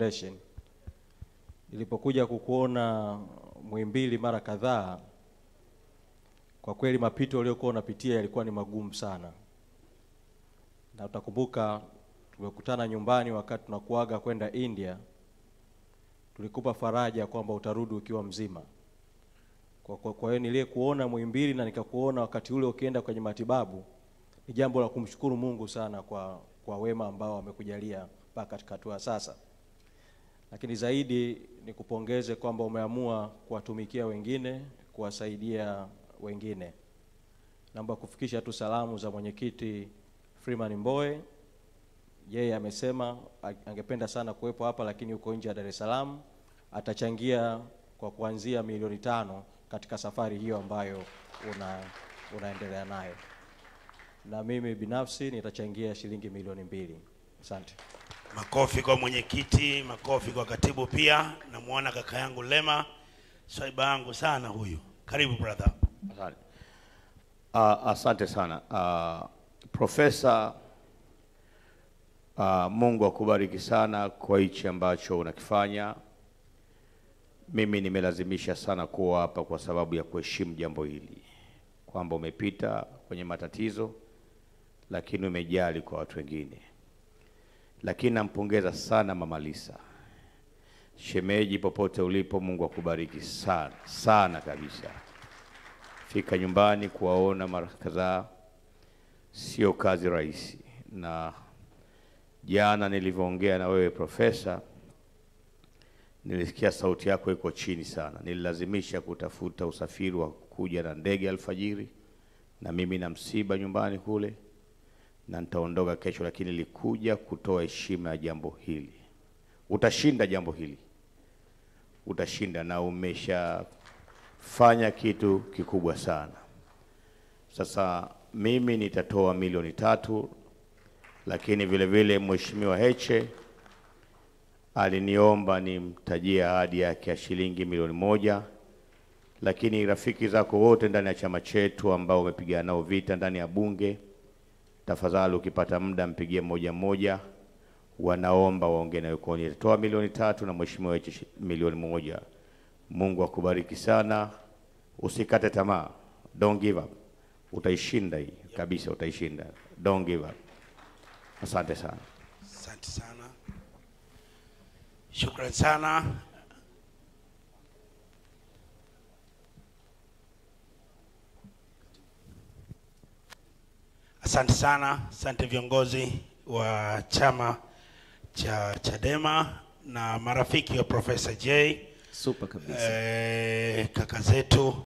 Foundation. Nilipokuja kukuona Muhimbili mara kadhaa, kwa kweli mapito uliokuwa unapitia yalikuwa ni magumu sana. Na utakumbuka tumekutana nyumbani wakati tunakuaga kwenda India, tulikupa faraja kwamba utarudi ukiwa mzima. Kwa hiyo niliyekuona Muhimbili na nikakuona wakati ule ukienda kwenye matibabu, ni jambo la kumshukuru Mungu sana kwa wema ambao amekujalia mpaka katika hatua sasa. Lakini zaidi nikupongeze kwamba umeamua kuwatumikia wengine, kuwasaidia wengine. Naomba kufikisha tu salamu za mwenyekiti Freeman Mbowe. Yeye amesema angependa sana kuwepo hapa lakini yuko nje ya Dar es Salaam. Atachangia kwa kuanzia milioni 5 katika safari hiyo ambayo unaendelea nayo. Na mimi binafsi nitachangia shilingi milioni 2. Asante. Makofi kwa mwenyekiti, makofi kwa katibu pia. Namuona kaka yangu Lema, swaiba yangu sana huyu. Karibu brother. Asante. Asante sana. Profesa, Mungu akubariki sana kwa hichi ambacho unakifanya. Mimi nimelazimisha sana kuwa hapa kwa sababu ya kuheshimu jambo hili, kwamba umepita kwenye matatizo lakini umejali kwa watu wengine. Lakini nampongeza sana Mama Lisa. Shemeji, popote ulipo, Mungu akubariki sana sana kabisa. Fika nyumbani kuwaona mara kadhaa sio kazi rahisi, na jana nilivyoongea na wewe profesa, nilisikia sauti yako iko chini sana. Nililazimisha kutafuta usafiri wa kuja na ndege alfajiri, na mimi na msiba nyumbani kule, na nitaondoka kesho, lakini nilikuja kutoa heshima ya jambo hili. Utashinda jambo hili. Utashinda, na umeshafanya kitu kikubwa sana. Sasa mimi nitatoa milioni 3, lakini vile vile Mheshimiwa Heche aliniomba nimtajie ahadi yake ya shilingi milioni 1. Lakini rafiki zako wote ndani ya chama chetu ambao umepigana nao vita ndani ya bunge, tafadhali ukipata muda mpigie mmoja, wanaomba waongee nawe. Kwa hiyo nitatoa milioni 3 na Mheshimiwa Heche milioni 1. Mungu akubariki sana. Usikate tamaa. Don't give up. Utaishinda hii kabisa, utaishinda. Don't give up. Asante sana. Asante sana. Shukrani sana. Asante sana. Asante viongozi wa chama cha Chadema na marafiki wa Professor J. Super kabisa. Kaka zetu